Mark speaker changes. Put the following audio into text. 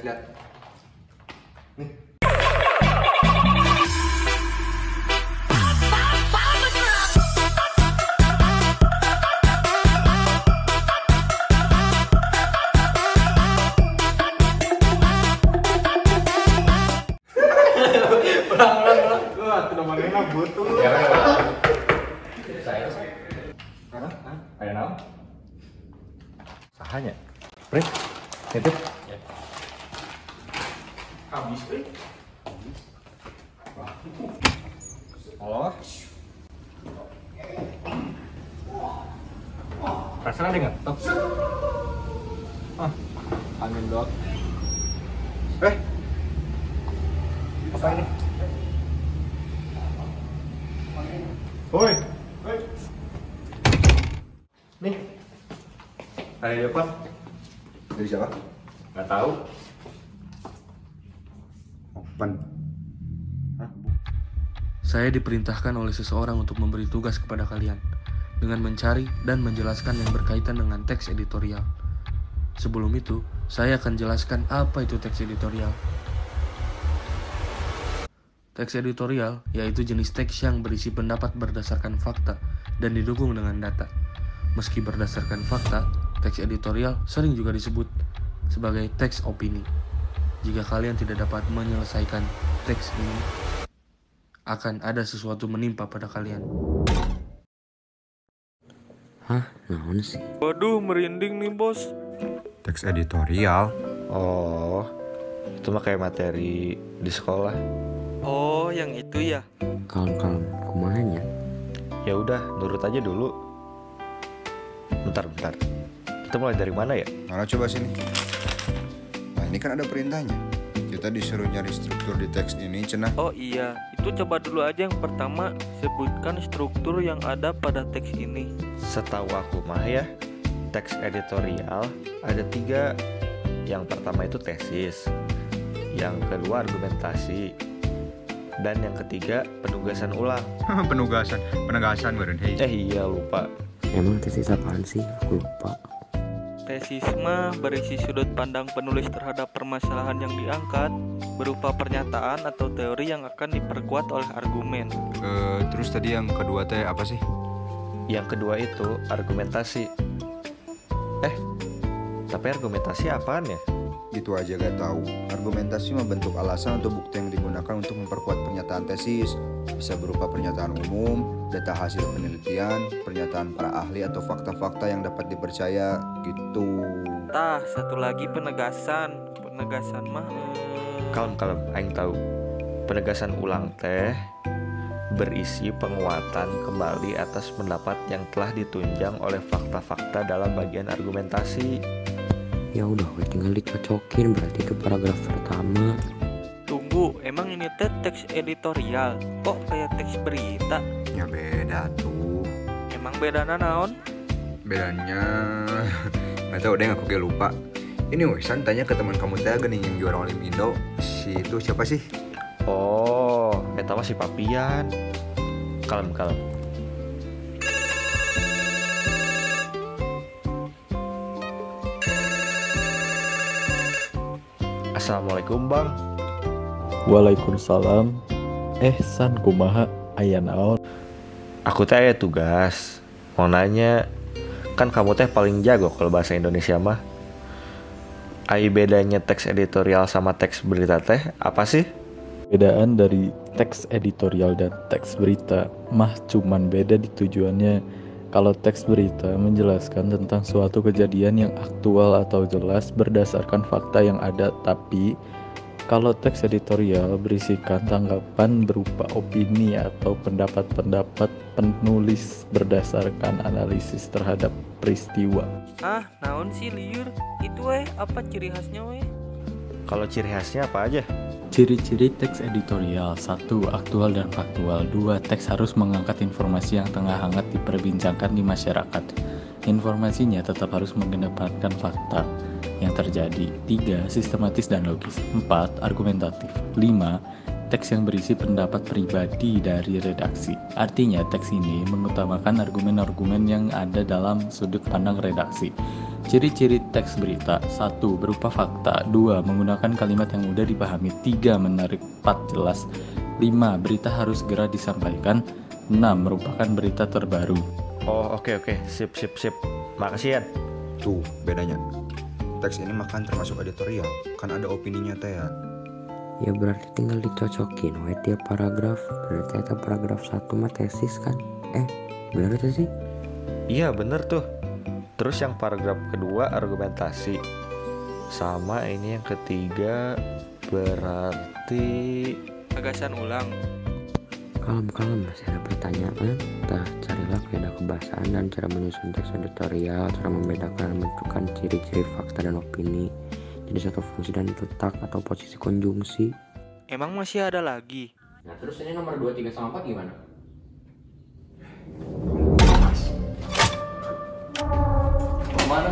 Speaker 1: lihat. Nih. Ulang. Wah, tidak mana butuh. Ya, saya. Ayo naon? Sahanya. Prit. Nitip. Ya. Habis, Prit. Oh. Rasanya ada nggak? Angin dot. Apa ini? Woi. Nih. Ada di depan.
Speaker 2: Dari siapa?
Speaker 1: Nggak tahu.
Speaker 2: Open.
Speaker 3: Saya diperintahkan oleh seseorang untuk memberi tugas kepada kalian dengan mencari dan menjelaskan yang berkaitan dengan teks editorial. Sebelum itu, saya akan jelaskan apa itu teks editorial. Teks editorial yaitu jenis teks yang berisi pendapat berdasarkan fakta dan didukung dengan data. Meski berdasarkan fakta, teks editorial sering juga disebut sebagai teks opini. Jika kalian tidak dapat menyelesaikan teks ini, akan ada sesuatu menimpa pada kalian.
Speaker 4: Hah? Naon sih?
Speaker 3: Waduh, merinding nih bos.
Speaker 2: Teks editorial.
Speaker 5: Oh, itu mah kayak materi di sekolah.
Speaker 3: Oh, yang itu ya?
Speaker 4: Kalem, kumanya?
Speaker 5: Ya udah, nurut aja dulu. Bentar. Kita mulai dari mana ya?
Speaker 2: Mana coba sini. Nah, ini kan ada perintahnya. Kita disuruh nyari struktur di teks ini, cenah.
Speaker 6: Oh iya, itu coba dulu aja yang pertama, sebutkan struktur yang ada pada teks ini.
Speaker 5: Setahu aku mah ya, teks editorial ada 3. Yang pertama itu tesis, yang kedua argumentasi, dan yang ketiga penugasan ulang.
Speaker 2: Penegasan meureun hei.
Speaker 5: Iya lupa.
Speaker 4: Emang tesis apaan sih? Aku lupa.
Speaker 6: Tesis mah berisi sudut pandang penulis terhadap permasalahan yang diangkat, berupa pernyataan atau teori yang akan diperkuat oleh argumen.
Speaker 2: Terus tadi yang kedua teh apa sih?
Speaker 5: Yang kedua itu argumentasi. Tapi argumentasi apaan ya?
Speaker 2: Gitu aja gak tahu. Argumentasi membentuk alasan atau bukti yang digunakan untuk memperkuat pernyataan tesis. Bisa berupa pernyataan umum, data hasil penelitian, pernyataan para ahli atau fakta-fakta yang dapat dipercaya gitu.
Speaker 6: Tah, satu lagi penegasan. Penegasan mah
Speaker 5: Kalem, aing tahu. Penegasan ulang teh berisi penguatan kembali atas pendapat yang telah ditunjang oleh fakta-fakta dalam bagian argumentasi.
Speaker 4: Ya udah, tinggal dicocokin berarti ke paragraf pertama.
Speaker 6: Tunggu, emang ini teks editorial? Kok kayak teks berita?
Speaker 2: Ya beda tuh.
Speaker 6: Emang bedana naon?
Speaker 2: Bedanya nggak tahu deh, aku gak lupa. Ini Wesan tanya ke teman kamu teh gini yang juara Olimpindo. Si itu siapa sih?
Speaker 5: Oh, eta mah si Papian. Kalem. Assalamualaikum Bang.
Speaker 7: Waalaikumsalam. San kumaha aya naon?
Speaker 5: Aku teh aya tugas. Mau nanya, kan kamu teh paling jago kalau bahasa Indonesia mah. Ai bedanya teks editorial sama teks berita teh apa sih?
Speaker 7: Bedaan dari teks editorial dan teks berita mah cuman beda di tujuannya. Kalau teks berita menjelaskan tentang suatu kejadian yang aktual atau jelas berdasarkan fakta yang ada, tapi kalau teks editorial berisikan tanggapan berupa opini atau pendapat-pendapat penulis berdasarkan analisis terhadap peristiwa.
Speaker 6: Naon sih liur? Itu apa ciri khasnya
Speaker 5: Kalau ciri khasnya apa aja?
Speaker 7: Ciri-ciri teks editorial: 1. Aktual dan faktual. 2. Teks harus mengangkat informasi yang tengah hangat diperbincangkan di masyarakat. Informasinya tetap harus mengedepankan fakta yang terjadi. 3. Sistematis dan logis. 4. Argumentatif. 5. teks yang berisi pendapat pribadi dari redaksi. Artinya, teks ini mengutamakan argumen-argumen yang ada dalam sudut pandang redaksi. Ciri-ciri teks berita: 1. Berupa fakta. 2. Menggunakan kalimat yang mudah dipahami. 3. Menarik. 4. Jelas. 5. Berita harus segera disampaikan. 6. Merupakan berita terbaru.
Speaker 5: Oh, oke. Sip. Makasih, Yan.
Speaker 2: Tuh, bedanya. Teks ini makan termasuk editorial, kan ada opininya teh ya.
Speaker 4: Ya berarti tinggal dicocokin tiap paragraf. Berarti itu paragraf 1 mah tesis kan? Bener itu sih?
Speaker 5: Iya, bener tuh. Terus yang paragraf kedua argumentasi. Sama ini yang ketiga berarti
Speaker 6: Gagasan ulang.
Speaker 4: Kalem, masih ada pertanyaan. Carilah kaidah kebahasaan dan cara menyusun teks editorial, cara membedakan dan menentukan ciri-ciri fakta dan opini, jenis atau fungsi dan letak atau posisi konjungsi.
Speaker 6: Emang masih ada lagi?
Speaker 4: Nah terus ini nomor 2, 3, sama 4 gimana?
Speaker 1: Kemana?